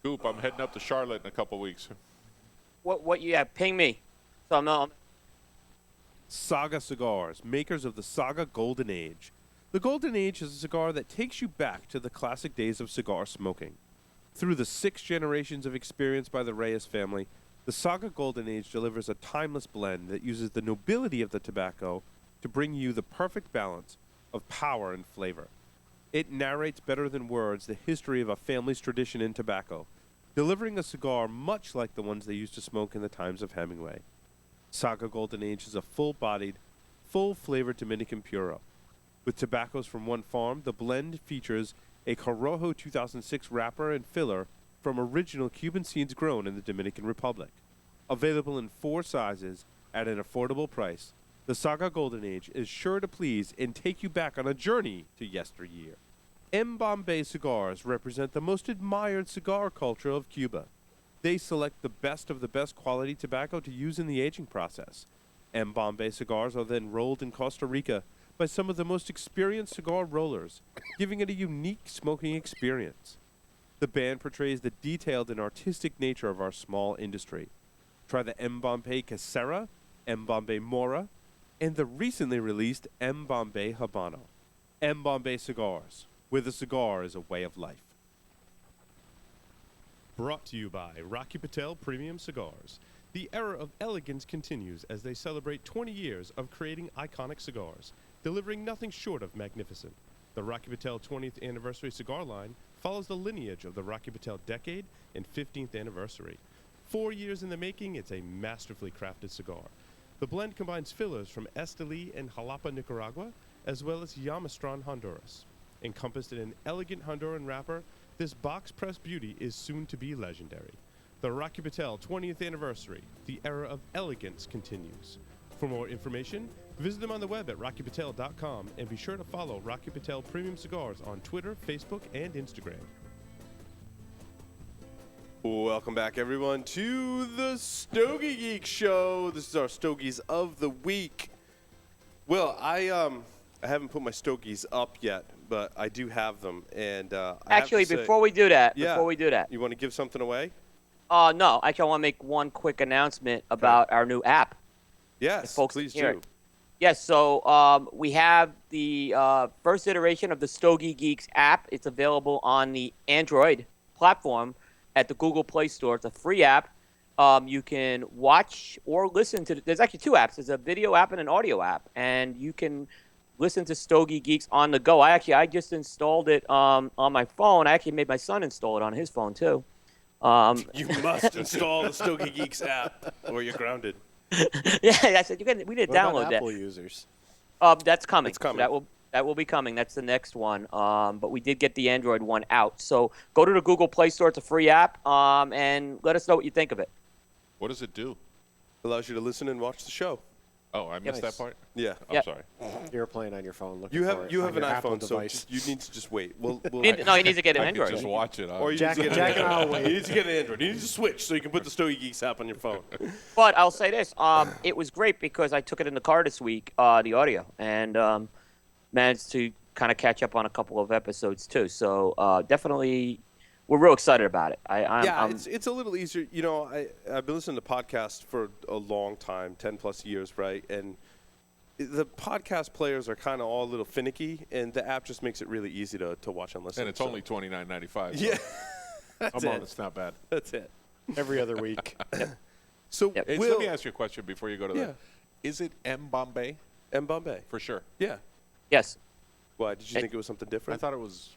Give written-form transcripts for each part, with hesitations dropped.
scoop. I'm heading up to Charlotte in a couple weeks. What you have? Ping me. So I'm Saga Cigars, makers of the Saga Golden Age. The Golden Age is a cigar that takes you back to the classic days of cigar smoking. Through the 6 generations of experience by the Reyes family, the Saga Golden Age delivers a timeless blend that uses the nobility of the tobacco to bring you the perfect balance of power and flavor. It narrates better than words the history of a family's tradition in tobacco, delivering a cigar much like the ones they used to smoke in the times of Hemingway. Saga Golden Age is a full-bodied, full-flavored Dominican Puro. With tobaccos from one farm, the blend features a Corojo 2006 wrapper and filler from original Cuban seeds grown in the Dominican Republic. Available in 4 sizes at an affordable price, the Saga Golden Age is sure to please and take you back on a journey to yesteryear. M. Bombay cigars represent the most admired cigar culture of Cuba. They select the best of the best quality tobacco to use in the aging process. M. Bombay cigars are then rolled in Costa Rica by some of the most experienced cigar rollers, giving it a unique smoking experience. The band portrays the detailed and artistic nature of our small industry. Try the M. Bombay Casera, M. Bombay Mora, and the recently released M. Bombay Habano. M. Bombay Cigars, where the cigar is a way of life. Brought to you by Rocky Patel Premium Cigars. The era of elegance continues as they celebrate 20 years of creating iconic cigars, delivering nothing short of magnificent. The Rocky Patel 20th Anniversary Cigar line follows the lineage of the Rocky Patel decade and 15th anniversary. 4 years in the making, it's a masterfully crafted cigar. The blend combines fillers from Esteli and Jalapa, Nicaragua, as well as Yamastran, Honduras. Encompassed in an elegant Honduran wrapper, this box-pressed beauty is soon to be legendary. The Rocky Patel 20th Anniversary, the era of elegance continues. For more information, visit them on the web at rockypatel.com and be sure to follow Rocky Patel Premium Cigars on Twitter, Facebook, and Instagram. Welcome back, everyone, to the Stogie Geek Show. This is our Stogies of the week. Well, I haven't put my Stogies up yet, but I do have them. And actually, before we do that, you want to give something away? No. Actually, I want to make one quick announcement about our new app. Yes, folks please hear do. it. Yes, so we have the first iteration of the Stogie Geeks app. It's available on the Android platform at the Google Play Store. It's a free app. You can watch or listen to. There's actually 2 apps. There's a video app and an audio app, and you can listen to Stogie Geeks on the go. I just installed it on my phone. I actually made my son install it on his phone too. You must install the Stogie Geeks app, or you're grounded. Yeah, I said we did What download about that. Apple users? That's coming. It's coming. That will be coming. That's the next one. But we did get the Android one out. So go to the Google Play Store. It's a free app. And let us know what you think of it. What does it do? Allows you to listen and watch the show. Oh, I missed that part? Yeah. I'm sorry. You're playing on your phone. Looking You for have it you on have an your Apple iPhone, so device. you need to just wait. We'll He needs to get an I Android. could just watch it. or you Jack- need to Jack get and an I'll Android. wait. You need to get an Android. You need to switch so you can put the Stogie Geeks app on your phone. But I'll say this. It was great because I took it in the car this week, the audio, and managed to kind of catch up on a couple of episodes too. So definitely, we're real excited about it. It's a little easier. You know, I've been listening to podcasts for a long time, 10+ years, right? And the podcast players are kind of all a little finicky, and the app just makes it really easy to watch and listen. And it's only $29.95. So Yeah. That's come on, it. it's not bad. That's it. Every other week. So Yep. Hey, let me ask you a question before you go to Yeah. that. Is it M. Bombay? M. Bombay. For sure. Yeah. Yes. Why? Did you think it was something I different? thought it was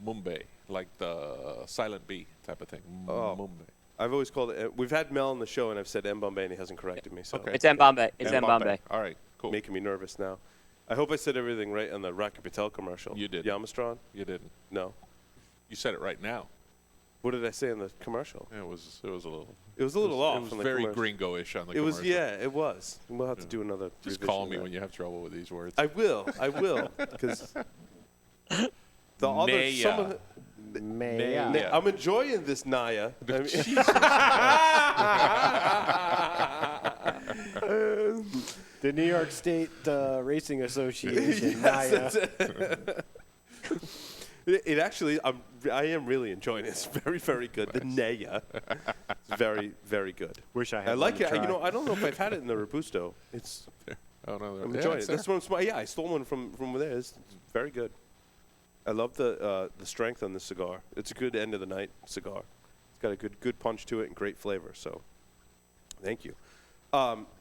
Mumbai, like the silent B type of thing. Oh. Mumbai. I've always called it. We've had Mel on the show, and I've said M. Bombay, and he hasn't corrected me. So Okay. It's M. Bombay. It's M. Bombay. All right, cool. making me nervous now. I hope I said everything right on the Rocky Patel commercial. You did. Yamastran? You didn't. No. You said it right now. What did I say in the commercial? Yeah, it was a little. It was a little off. It was on the very commercial. gringo-ish on the It was, commercial. yeah, it was. We'll have to do another. Just revision call of me that. when you have trouble with these words. I will, because the other Maya. some of the, Maya. Yeah. I'm enjoying this Naya. I mean- The New York State Racing Association. Yes, Naya. that's it. It actually, I am really enjoying it. It's very, very good. The Naya, it's very, very good. Wish I had I like one it. to try. You know, I don't know if I've had it in the Robusto. It's Oh no, I'm yeah, enjoying it's it. That's there. what I'm. Yeah, I stole one from there. It's very good. I love the strength on this cigar. It's a good end of the night cigar. It's got a good punch to it and great flavor. So, thank you.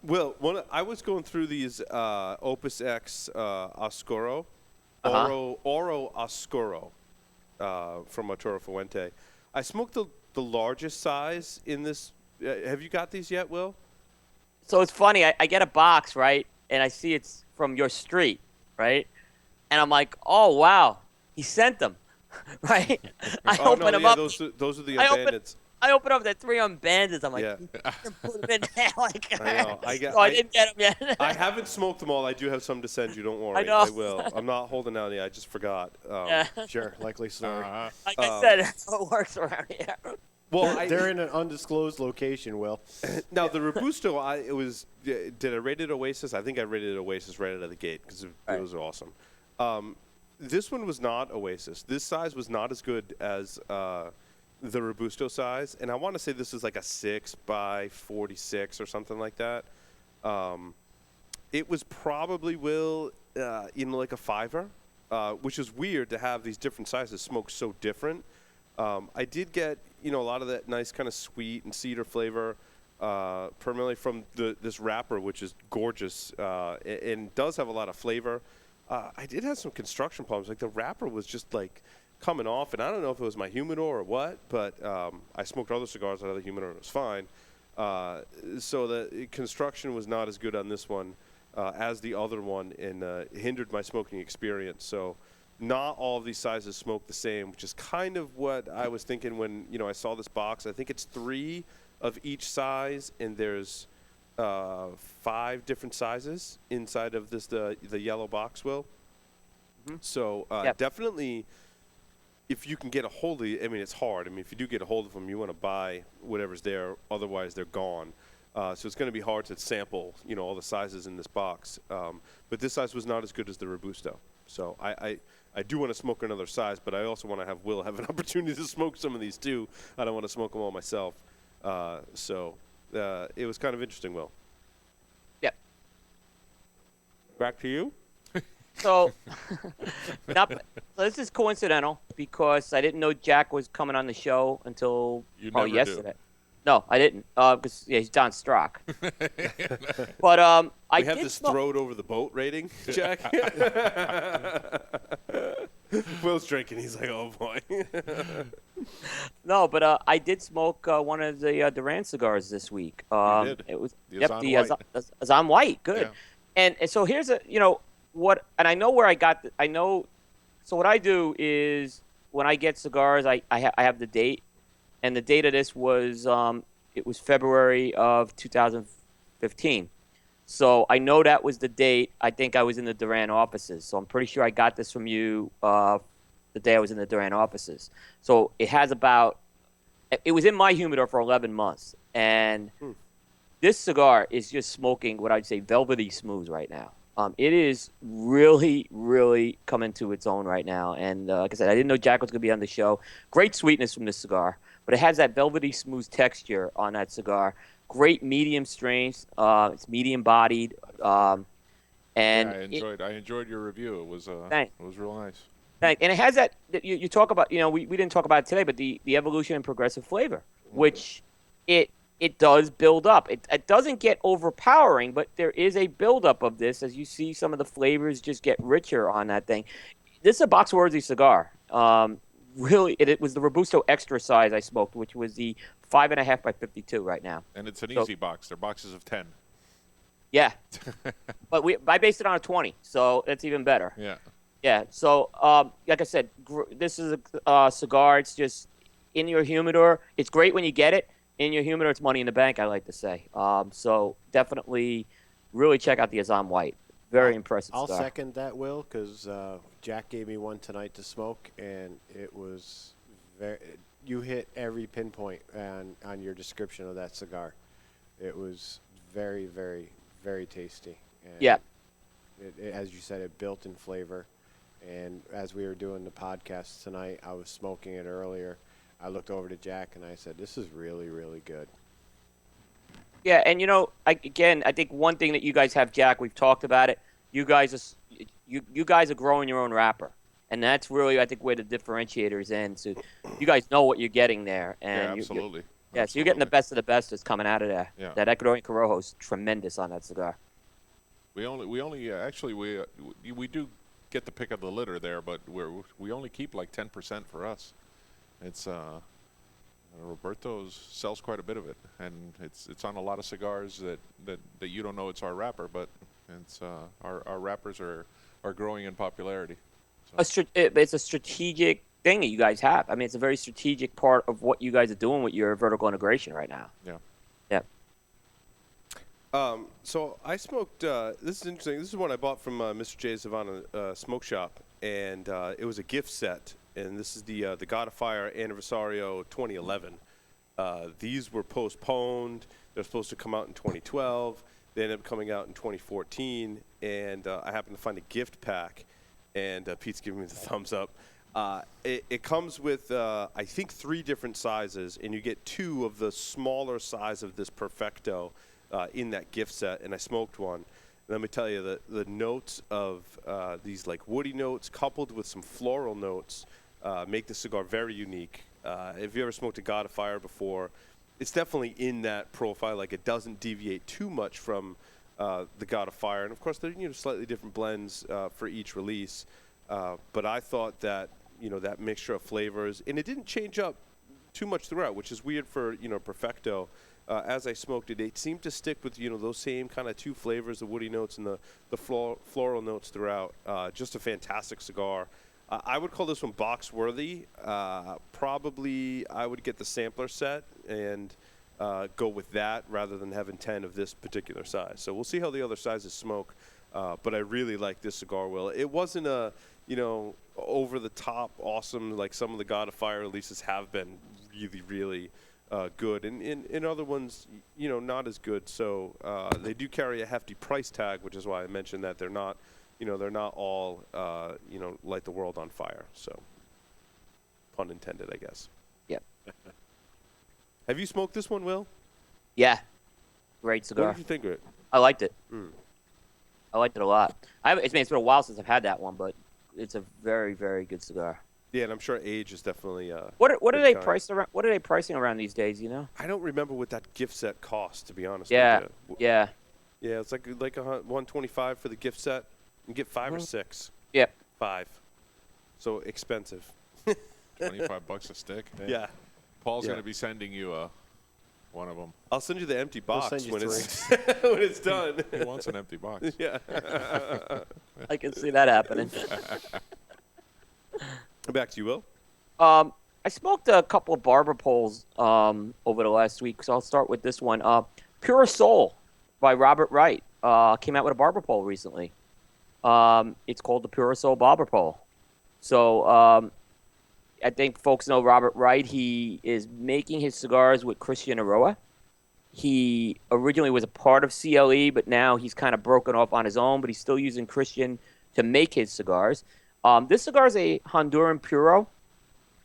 Will, I was going through these Opus X Oscuro, Oro Oscuro from Arturo Fuente. I smoked the largest size in this. Have you got these yet, Will? So it's funny. I get a box, right? And I see it's from your street, right? And I'm like, oh, wow. He sent them, right? I open them up. Those are the I open- Unbandeds. I open up the 3 on bandits. I'm like, Yeah. put them in there. Like, I know. so I didn't get them yet. I haven't smoked them all. I do have some to send you. Don't worry. I know. I will. I'm not holding out any. I just forgot. Yeah. Sure, likely story. Like I said, that's how it works around here. Well, They're in an undisclosed location, Will. now the Robusto, did I rate it Oasis? I think I rated it Oasis right out of the gate because it was awesome. This one was not Oasis. This size was not as good as the Robusto size, and I want to say this is like a 6 by 46 or something like that. It was probably like a 5er, which is weird to have these different sizes smoked so different. I did get a lot of that nice kind of sweet and cedar flavor, primarily from this wrapper, which is gorgeous and does have a lot of flavor. I did have some construction problems. Like the wrapper was just like coming off, and I don't know if it was my humidor or what, but I smoked other cigars out of the humidor and it was fine. So the construction was not as good on this one as the other one, and hindered my smoking experience. So not all of these sizes smoke the same, which is kind of what I was thinking when I saw this box. I think it's 3 of each size, and there's 5 different sizes inside of this the yellow box, Will. Mm-hmm. So Yep. definitely, if you can get a hold of it, I mean, it's hard. I mean, if you do get a hold of them, you want to buy whatever's there. Otherwise, they're gone. So it's going to be hard to sample, all the sizes in this box. But this size was not as good as the Robusto. So I do want to smoke another size, but I also want to have Will have an opportunity to smoke some of these too. I don't want to smoke them all myself. So it was kind of interesting, Will. Yep. Back to you. So, so this is coincidental because I didn't know Jack was coming on the show until You probably never do. yesterday. No, I didn't, because he's Don Strock. But I We have did this smoke. throw it over the boat rating, Jack. Will's drinking. He's like, oh boy. No, but I did smoke one of the Duran cigars this week. did? It was The the Azan Azan White. Good. Yeah. And so here's what, and I know where I got. I know. So what I do is when I get cigars, I have the date, and the date of this was it was February of 2015. So I know that was the date. I think I was in the Duran offices. So I'm pretty sure I got this from you the day I was in the Duran offices. So it has it was in my humidor for 11 months. And this cigar is just smoking what I'd say velvety smooth right now. It is really, really coming to its own right now. And like I said, I didn't know Jack was going to be on the show. Great sweetness from this cigar. But it has that velvety smooth texture on that cigar. Great medium strength. It's medium bodied. And I enjoyed your review. It was Thanks. it was real nice. and it has that you talk about. We didn't talk about it today, but the evolution and progressive flavor, which it does build up. It doesn't get overpowering, but there is a buildup of this as you see some of the flavors just get richer on that thing. This is a box-worthy cigar. Really, it was the Robusto Extra size I smoked, which was the 5.5 by 52 right now. And it's an So- easy box. They're boxes of 10. Yeah, but I based it on a 20, so it's even better. Yeah. Yeah. So, like I said, this is a cigar. It's just in your humidor. It's great when you get it in your humidor. It's money in the bank, I like to say. So definitely, really check out the Azam White. Very impressive I'll cigar. second that, Will, because Jack gave me one tonight to smoke, and it was you hit every pinpoint on your description of that cigar. It was very, very, very tasty. And Yeah. as you said, it built in flavor. And as we were doing the podcast tonight, I was smoking it earlier. I looked over to Jack and I said, "This is really, really good." Yeah, and I think one thing that you guys have, Jack, we've talked about it. You guys you guys are growing your own wrapper, and that's really, I think, where the differentiator is in. So you guys know what you're getting there, and Yeah, absolutely. so you're getting the best of the best that's coming out of there. Yeah. That Ecuadorian Corojo is tremendous on that cigar. We only actually we do get the pick of the litter there, but we only keep like 10% for us. It's Roberto's sells quite a bit of it, and it's on a lot of cigars that you don't know it's our wrapper, but it's our wrappers are growing in popularity. So. It's a strategic thing that you guys have. I mean, it's a very strategic part of what you guys are doing with your vertical integration right now. Yeah. Yeah. So I smoked. This is interesting. This is one I bought from Mr. J Savannah Smoke Shop, and it was a gift set. And this is the God of Fire Anniversario 2011. These were postponed. They're supposed to come out in 2012. They ended up coming out in 2014, and I happened to find a gift pack, and Pete's giving me the thumbs up. It comes with, I think, 3 different sizes, and you get 2 of the smaller size of this Perfecto in that gift set, and I smoked one. Let me tell you, the notes of these like woody notes coupled with some floral notes make the cigar very unique. If you ever smoked a God of Fire before, it's definitely in that profile. Like, it doesn't deviate too much from the God of Fire. And, of course, there are slightly different blends for each release. But I thought that, that mixture of flavors, and it didn't change up too much throughout, which is weird for, Perfecto. As I smoked it, it seemed to stick with, those same kind of 2 flavors, the woody notes and the floral notes throughout. Just a fantastic cigar. I would call this one box worthy. Probably I would get the sampler set and go with that rather than having 10 of this particular size. So we'll see how the other sizes smoke. But I really like this cigar, Will. It wasn't a, over the top awesome like some of the God of Fire releases have been really, really good. And in other ones, not as good. So they do carry a hefty price tag, which is why I mentioned that they're not all, light the world on fire. So, pun intended, I guess. Yep. Have you smoked this one, Will? Yeah. Great What cigar. did you think of it? I liked it. I liked it a lot. It's been a while since I've had that one, but it's a very, very good cigar. Yeah, and I'm sure age is definitely. What are they kind. priced around? What are they pricing around these days? I don't remember what that gift set cost, to be honest. Yeah. With you. Yeah. Yeah, it's like $125 for the gift set. You get 5 or 6. Yep. 5. So expensive. $25 a stick. Yeah. Paul's Yeah. going to be sending you one of them. I'll send you the empty box send you when 3. it's when it's done. He wants an empty box. Yeah. I can see that happening. Back to you, Will. I smoked a couple of barber poles over the last week, so I'll start with this one. Pure Soul by Robert Wright came out with a barber pole recently. It's called the Pure Soul Barber Pole. So I think folks know Robert Wright. He is making his cigars with Christian Aroa. He originally was a part of CLE, but now he's kind of broken off on his own, but he's still using Christian to make his cigars. This cigar is a Honduran Puro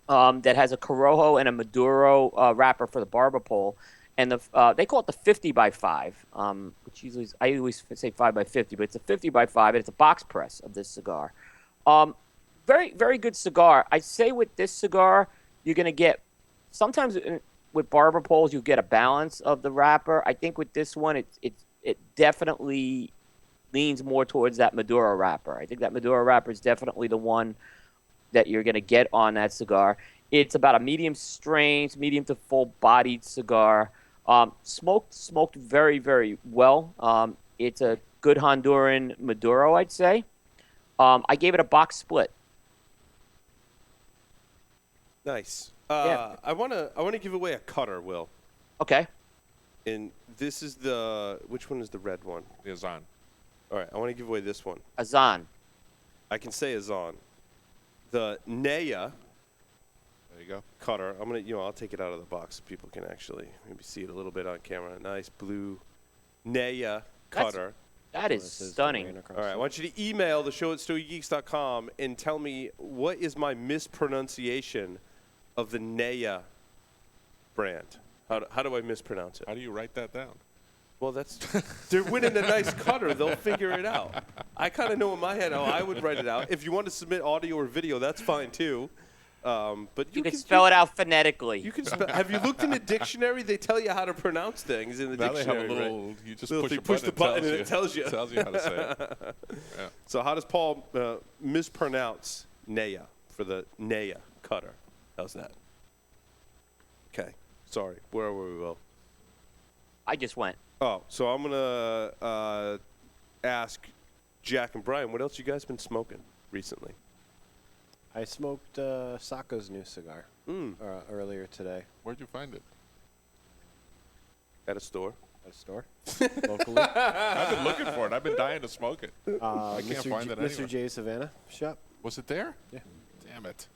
that has a Corojo and a Maduro wrapper for the barber pole. And they call it the 50 by 5, which I always say 5 by 50, but it's a 50 by 5, and it's a box press of this cigar. Very, very good cigar. I say with this cigar, you're going to get, sometimes with barber poles, you get a balance of the wrapper. I think with this one, it definitely leans more towards that Maduro wrapper. I think that Maduro wrapper is definitely the one that you're going to get on that cigar. It's about a medium strength, medium to full-bodied cigar. Smoked very, very well. It's a good Honduran Maduro, I'd say. I gave it a box split. Nice. Yeah. I wanna give away a cutter, Will. Okay. And this is which one is the red one? The Azan. All right, I want to give away this one. Azan. I can say Azan. The Naya There you go. cutter. I'm gonna, I'll take it out of the box so people can actually maybe see it a little bit on camera. Nice blue Naya cutter. That is This the stunning. Rain Across All right, I the- want you to email the show at StogieGeeks.com and tell me what is my mispronunciation of the Naya brand. How do I mispronounce it? How do you write that down? Well, they're winning a nice cutter. They'll figure it out. I kind of know in my head how I would write it out. If you want to submit audio or video, that's fine too. But You can spell it out phonetically. You can spell. Have you looked in the dictionary? They tell you how to pronounce things in the Now they have dictionary. a little. right? You just Little push thing, a button. and it tells you. Tells you how to say it. Yeah. So how does Paul mispronounce Naya for the Naya cutter? How's that? Okay. Sorry. Where were we, Will? I just went. Oh, so I'm gonna ask Jack and Brian, what else you guys been smoking recently? I smoked Saka's new cigar earlier today Where'd you find it? At a store. at a store locally. I've been looking for it. I've been dying to smoke it. I can't Mr. find it Mr. anywhere. J Savannah shop. Was it there? Yeah. Damn it.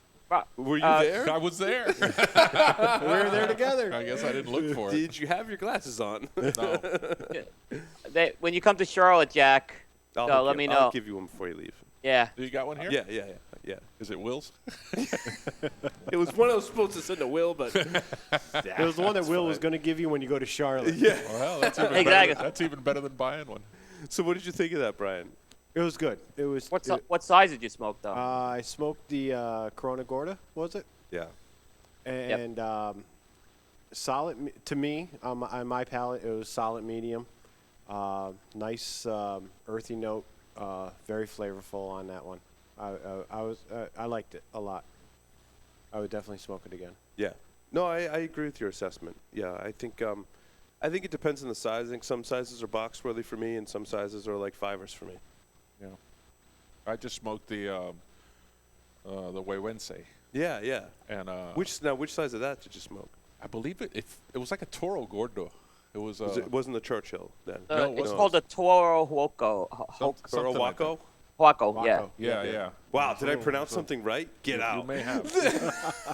Were you there? I was there. We were there together. I guess I didn't look for it. Did you have your glasses on? No. When you come to Charlotte, Jack, I'll let me I'll know. give you one before you leave. Yeah. Do you got one here? Yeah. Is it Will's? It was one I was supposed to send to Will, but It was the one that Will was going to give you when you go to Charlotte. yeah. Well, that's even Exactly. better. That's even better than buying one. So what did you think of that, Brian? It was good. It was. What size did you smoke though? I smoked the Corona Gorda. Was it? Yeah. And solid to me on my palate. It was solid medium. Nice earthy note. Very flavorful on that one. I liked it a lot. I would definitely smoke it again. Yeah. No, I agree with your assessment. Yeah, I think it depends on the size. I think some sizes are box worthy for me, and some sizes are like fivers for me. Yeah. I just smoked the Wednesday, Yeah. and Which size of that did you smoke? I believe it was like a Toro Gordo. It was. It wasn't the Churchill then. No, it's no. called a Toro Huoco. something like that. Waco? Huaco, yeah. Yeah. Wow, did I pronounce something right? Get out. You may have.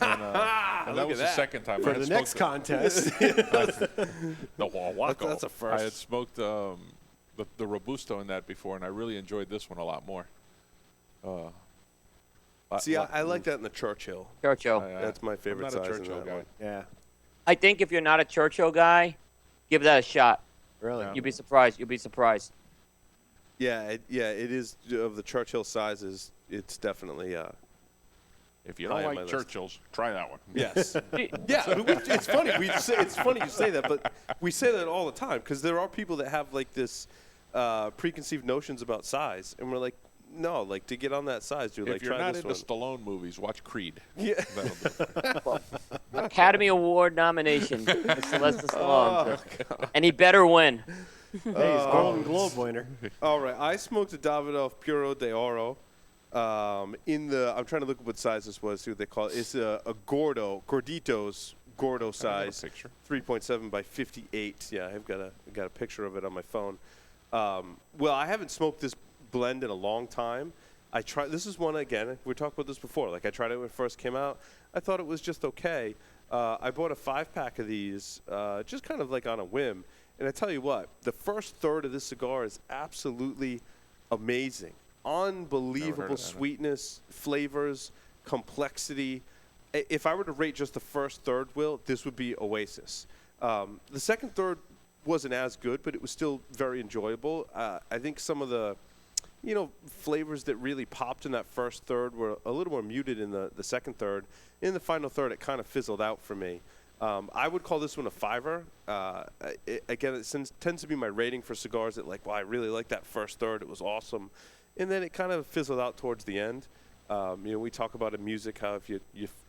and that was the second time. For I had the next smoked contest, the Waco. That's a first. I had smoked the Robusto in that before, and I really enjoyed this one a lot more. See, I like that in the Churchill. Churchill. That's my favorite I'm not a size in Churchill that guy. one. yeah, I think if you're not a Churchill guy, give that a shot. really. Yeah. You'll be surprised. You'll be surprised. Yeah, it is of the Churchill sizes. It's definitely If you high don't on my like list. Churchills, try that one. yes. Yeah, it's funny. It's funny you say that, but we say that all the time because there are people that have like this preconceived notions about size, and we're like, no, like to get on that size, dude. If Like you're try not this into one. Stallone movies, watch Creed. Yeah. That'll do it. Academy Award nomination for Sylvester Stallone. And he better win. Hey, he's Golden Globe winner. All right, I smoked a Davidoff Puro de Oro. I'm trying to look up what size this was. See what they call it. It's a Gordito's Gordo size, picture. 3.7 by 58. Yeah, I've got a picture of it on my phone. Well, I haven't smoked this blend in a long time. This is one again. We talked about this before. Like I tried it when it first came out. I thought it was just okay. I bought a 5-pack of these, just kind of like on a whim. And I tell you what, the first third of this cigar is absolutely amazing. Unbelievable that. sweetness, flavors, complexity. If I were to rate just the first third, Will, this would be Oasis. The second third wasn't as good, but it was still very enjoyable. I think some of the flavors that really popped in that first third were a little more muted in the second third. In the final third, it kind of fizzled out for me. I would call this one a 5-er. Again, it tends to be my rating for cigars that I really like that first third. It was awesome. And then it kind of fizzled out towards the end. We talk about in music how if you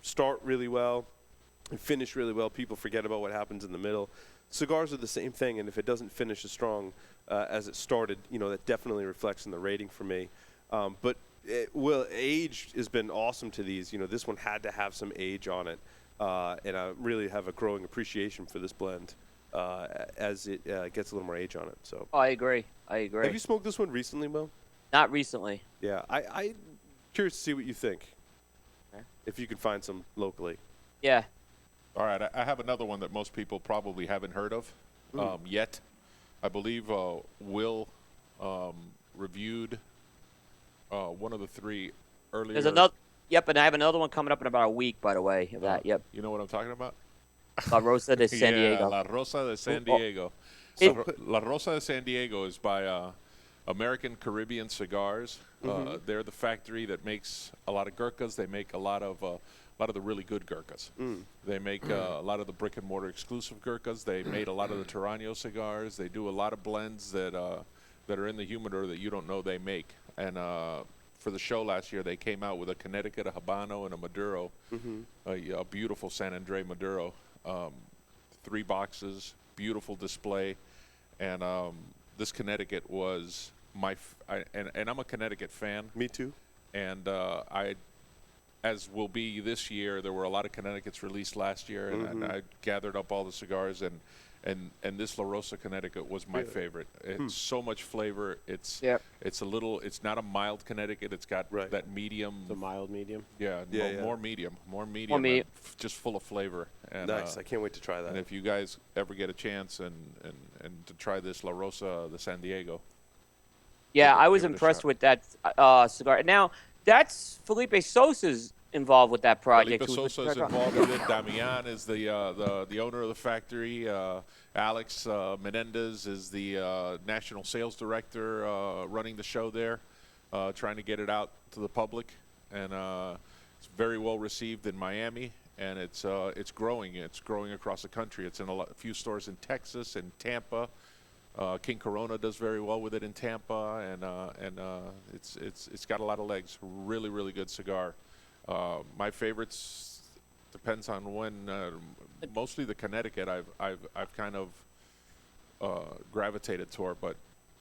start really well and finish really well, people forget about what happens in the middle. Cigars are the same thing, and if it doesn't finish as strong as it started, that definitely reflects in the rating for me. But age has been awesome to these. This one had to have some age on it. And I really have a growing appreciation for this blend as it gets a little more age on it. So, Oh, I agree. have you smoked this one recently, Will? Not recently. Yeah, I'm curious to see what you think. Okay. If you can find some locally. Yeah. All right, I have another one that most people probably haven't heard of yet. I believe Will reviewed one of the three earlier. There's another. Yep, and I have another one coming up in about a week, by the way. Of that. Yep. You know what I'm talking about? La Rosa de San Yeah, Diego. La Rosa de San Oh, Diego. it- La Rosa de San Diego is by American Caribbean Cigars. They're the factory that makes a lot of Gurkhas. They make a lot of the really good Gurkhas. They make a lot of the brick and mortar exclusive Gurkhas. They made a lot of the Torano cigars. They do a lot of blends that are in the humidor that you don't know they make. And for the show last year, they came out with a Connecticut, a Habano, and a Maduro, a beautiful San Andre Maduro. 3 boxes, beautiful display, and this Connecticut was and I'm a Connecticut fan, Me too. and as will be this year, there were a lot of Connecticut's released last year, and I gathered up all the cigars, and this La Rosa Connecticut was my favorite. It's so much flavor. It's it's not a mild Connecticut. It's got that medium. The mild medium. Yeah, more medium, medium. and just full of flavor. And, Nice. I can't wait to try that. and if you guys ever get a chance and to try this La Rosa de San Diego, Yeah, I was give it a impressed shot. with that cigar. Now, that's Felipe Sosa's involved with that project. Felipe who's with Sosa is Torano. involved with it. Damian is the owner of the factory. Alex Menendez is the national sales director running the show there, trying to get it out to the public. And it's very well received in Miami, and it's growing. It's growing across the country. It's in a few stores in Texas and Tampa. King Corona does very well with it in Tampa, and it's got a lot of legs. Really, really good cigar. My favorites depends on when. Mostly the Connecticut I've kind of gravitated toward, but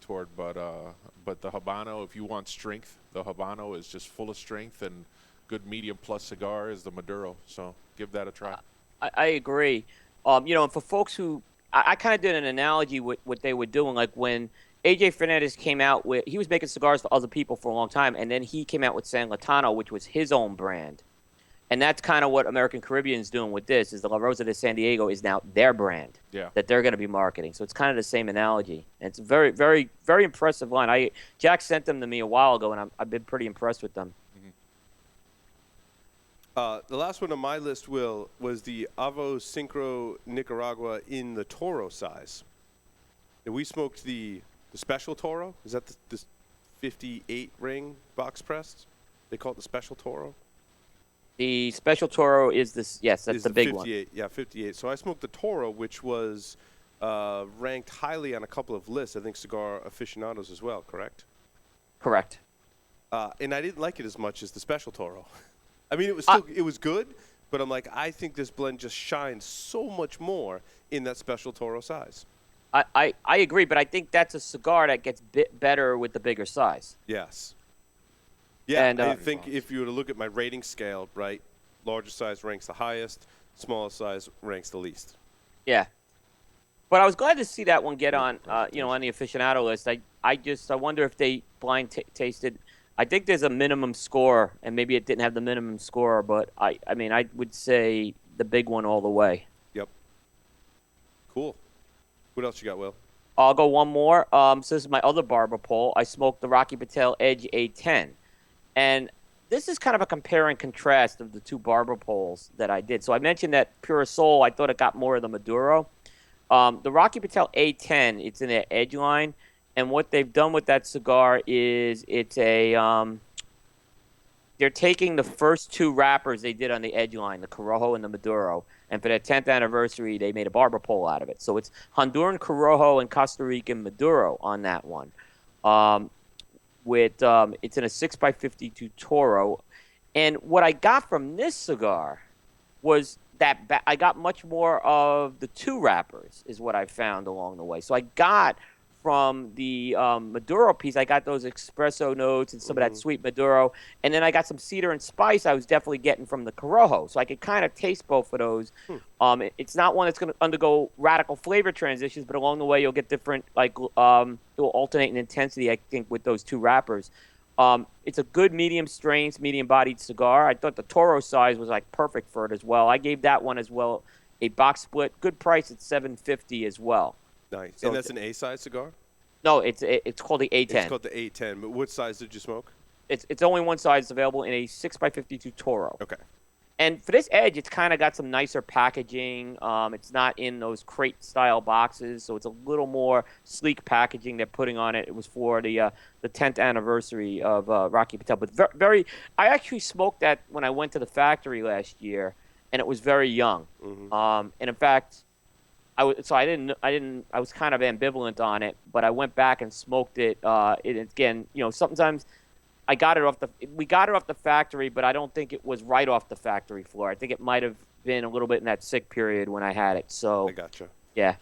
the Habano, if you want strength, the Habano is just full of strength, and good medium plus cigar is the Maduro. So give that a try. I agree. And for folks who, I kind of did an analogy with what they were doing, like when AJ Fernandez came out with, he was making cigars for other people for a long time, and then he came out with San Latano, which was his own brand. And that's kind of what American Caribbean's doing with this, is the La Rosa de San Diego is now their brand that they're going to be marketing. So it's kind of the same analogy. And it's a very, very, very impressive line. Jack sent them to me a while ago, and I've been pretty impressed with them. The last one on my list, Will, was the Avo Syncro Nicaragua in the Toro size. And we smoked the Special Toro. Is that the 58 ring box pressed? They call it the Special Toro? The Special Toro is this, yes, that's Is the big 58, one. Yeah, 58. So I smoked the Toro, which was ranked highly on a couple of lists. I think Cigar Aficionados as well, correct? Correct. And I didn't like it as much as the Special Toro. I mean, it was still it was good, but I'm like, I think this blend just shines so much more in that Special Toro size. I agree, but I think that's a cigar that gets better with the bigger size. Yes. Yeah, And, I think if you were to look at my rating scale, right, larger size ranks the highest, smaller size ranks the least. Yeah. But I was glad to see that one get on, on the aficionado list. I wonder if they blind tasted. I think there's a minimum score, and maybe it didn't have the minimum score, but I mean, I would say the big one all the way. Yep. Cool. What else you got, Will? I'll go one more. So this is my other barber pole. I smoked the Rocky Patel Edge A10. And this is kind of a compare and contrast of the two barber poles that I did. So I mentioned that Pure Soul, I thought it got more of the Maduro. The Rocky Patel A10, it's in their Edge line. And what they've done with that cigar is it's they're taking the first two wrappers they did on the Edge line, the Corojo and the Maduro, and for their 10th anniversary, they made a barber pole out of it. So it's Honduran Corojo and Costa Rican Maduro on that one. It's in a 6x52 Toro. And what I got from this cigar was that I got much more of the two wrappers is what I found along the way. So I got from the Maduro piece, I got those espresso notes and some of that sweet Maduro. And then I got some cedar and spice I was definitely getting from the Corojo. So I could kind of taste both of those. It's not one that's going to undergo radical flavor transitions, but along the way you'll get different, it will alternate in intensity, I think, with those two wrappers. It's a good medium strength, medium-bodied cigar. I thought the Toro size was perfect for it as well. I gave that one as well a box split. Good price at $7.50 as well. Nice. So And that's an A-size cigar? No, it's called the A10. It's called the 810. But what size did you smoke? It's only one size. It's available in a 6x52 Toro. Okay. And for this Edge, it's kind of got some nicer packaging. It's not in those crate-style boxes, so it's a little more sleek packaging they're putting on it. It was for the 10th anniversary of Rocky Patel. But very, I actually smoked that when I went to the factory last year, and it was very young. And in fact, I was kind of ambivalent on it, but I went back and smoked it. Again, sometimes. We got it off the factory, but I don't think it was right off the factory floor. I think it might have been a little bit in that sick period when I had it. So I gotcha. yeah,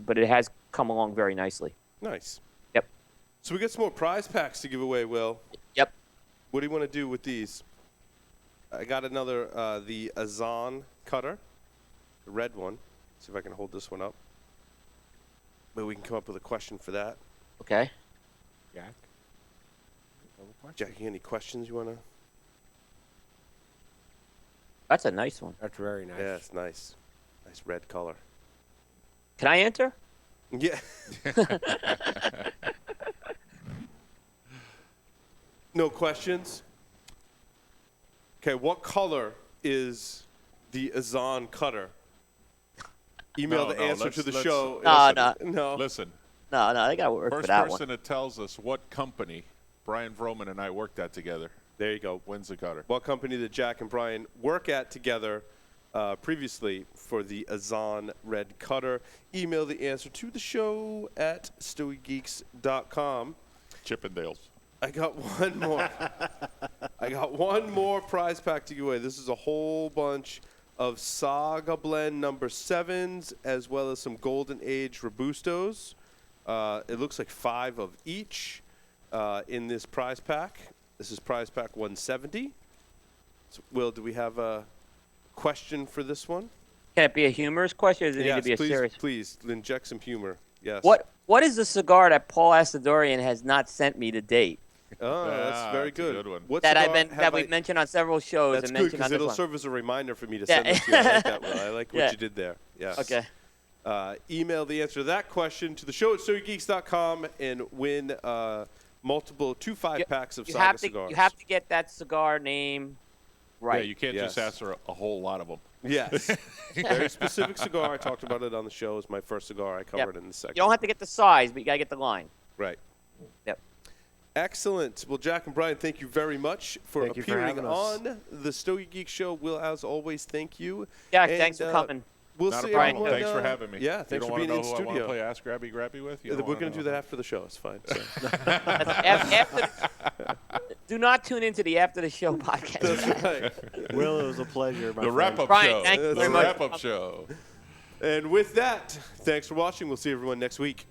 but it has come along very nicely. Nice. Yep. So we got some more prize packs to give away, Will. Yep. What do you want to do with these? I got another, the Azan cutter, the red one. See if I can hold this one up. Maybe we can come up with a question for that. Okay. Jack? Jackie, any questions you want to? That's a nice one. That's very nice. Yeah, it's nice. Nice red color. Can I enter? Yeah. No questions? Okay, what color is the Azan cutter? Email the answer to the show. No. Listen. No, they got to work for First that person one. that tells us what company Brian Vroman and I worked at together There you go. wins the cutter. What company did Jack and Brian work at together previously for the Azan red cutter? Email the answer to the show at stogiegeeks.com. Chippendales. I got one more. I got one more prize pack to give away. This is a whole bunch of Saga Blend number 7s as well as some Golden Age Robustos. It looks like 5 of each in this prize pack. This is prize pack 170. So, Will, do we have a question for this one? Can it be a humorous question, or does it need to be a serious? Please inject some humor. Yes. What is the cigar that Paul Asadorian has not sent me to date? Oh, that's very that's a good. good one. What That cigar we've mentioned on several shows That's and good mentioned because on it'll this one. serve as a reminder for me to Yeah. send it to you. I like that, Will. I like what Yeah. you did there. Yes. Okay. Email the answer to that question to the show at StogyGeeks.com and win multiple 2-5 packs of Saga cigars. You have to get that cigar name right. Yeah, you can't just Yes. answer a whole lot of them. Yes. Very specific cigar. I talked about it on the show. It's my first cigar. I covered it in the second. You don't have to get the size, but you got to get the line. Right. Yep. Excellent. Well, Jack and Brian, thank you very much for Thank you for appearing having us. on the Stogie Geek Show. Will, as always, thank you. Jack, And, thanks for coming. We'll Not a see problem. everyone, Thanks for having me. Yeah, You thanks don't for wanna being in know who I want to studio. play Ask Grabby Grabby with? You don't We're wanna going to do know. that after the show. It's fine. So. Do not tune into the After the Show podcast. That's right. Will, it was a pleasure. My The friend. wrap-up Brian, show. thank you The very much. wrap-up show. And with that, thanks for watching. We'll see everyone next week.